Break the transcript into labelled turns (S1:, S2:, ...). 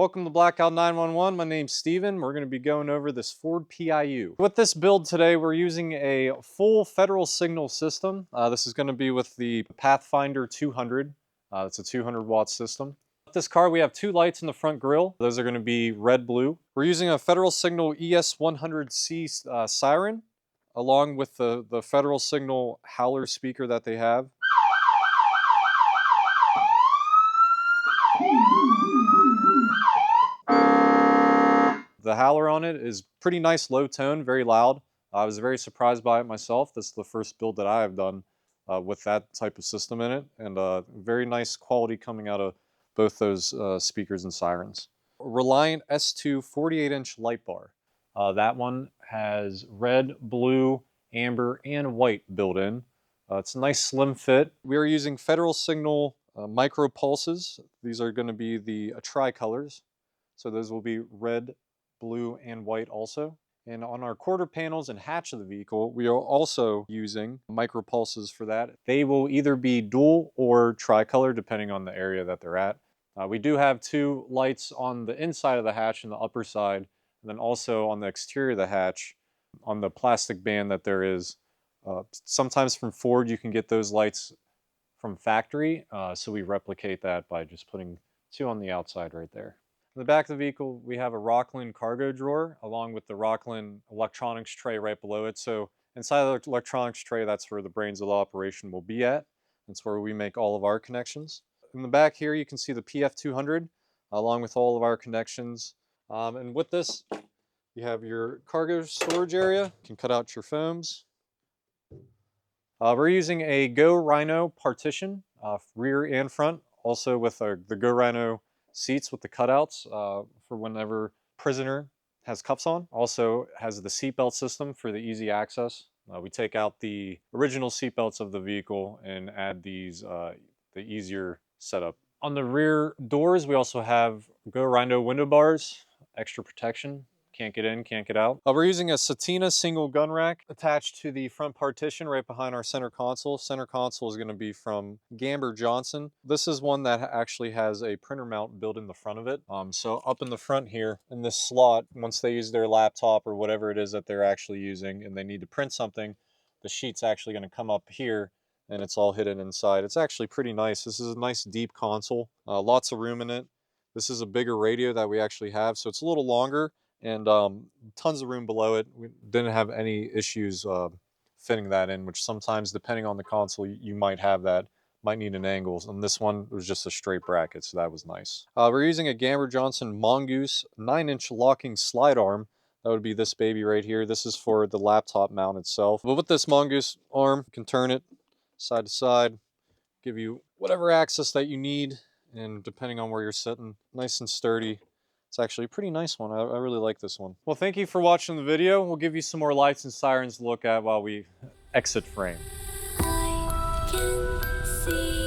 S1: Welcome to Blackout 911. My name's Steven. We're going to be going over this Ford PIU. With this build today, we're using a full federal signal system. This is going to be with the Pathfinder 200. It's a 200 watt system. With this car, we have two lights in the front grille. Those are going to be red, blue. We're using a Federal Signal ES100C siren, along with the Federal Signal howler speaker that they have. The howler on it is pretty nice low tone, very loud. I was very surprised by it myself. This is the first build that I have done with that type of system in it, and very nice quality coming out of both those speakers and sirens. Reliant S2 48-inch light bar. That one has red, blue, amber, and white built in. It's a nice slim fit. We are using Federal Signal micro pulses. These are going to be the tricolors. So those will be red, blue, and white also. And on our quarter panels and hatch of the vehicle, we are also using micro pulses for that. They will either be dual or tricolor depending on the area that they're at. We do have two lights on the inside of the hatch and the upper side, and then also on the exterior of the hatch on the plastic band that there is. Sometimes from Ford you can get those lights from factory, so we replicate that by just putting two on the outside right there. In the back of the vehicle, we have a Rockland cargo drawer along with the Rockland electronics tray right below it. So inside of the electronics tray, that's where the brains of the operation will be at. That's where we make all of our connections. In the back here, you can see the PF200 along with all of our connections. And with this, you have your cargo storage area. You can cut out your foams. We're using a Go Rhino partition, rear and front, also with the Go Rhino seats with the cutouts for whenever prisoner has cuffs on. Also has the seatbelt system for the easy access. We take out the original seatbelts of the vehicle and add these, the easier setup. On the rear doors, we also have Go Rhino window bars, extra protection. Can't get in, can't get out. We're using a Satina single gun rack attached to the front partition right behind our center console. Center console is going to be from Gamber Johnson. This is one that actually has a printer mount built in the front of it. So up in the front here, in this slot, once they use their laptop or whatever it is that they're actually using and they need to print something, the sheet's actually going to come up here and it's all hidden inside. It's actually pretty nice. This is a nice deep console, lots of room in it. This is a bigger radio that we actually have, so it's a little longer, and tons of room below it. We didn't have any issues fitting that in, which sometimes, depending on the console, you might have that, might need an angle. And this one was just a straight bracket, so that was nice. We're using a Gamber Johnson Mongoose 9-inch locking slide arm. That would be this baby right here. This is for the laptop mount itself. But with this Mongoose arm, you can turn it side to side, give you whatever access that you need, and depending on where you're sitting, nice and sturdy. It's actually a pretty nice one. I really like this one. Well, thank you for watching the video. We'll give you some more lights and sirens to look at while we exit frame.
S2: I can see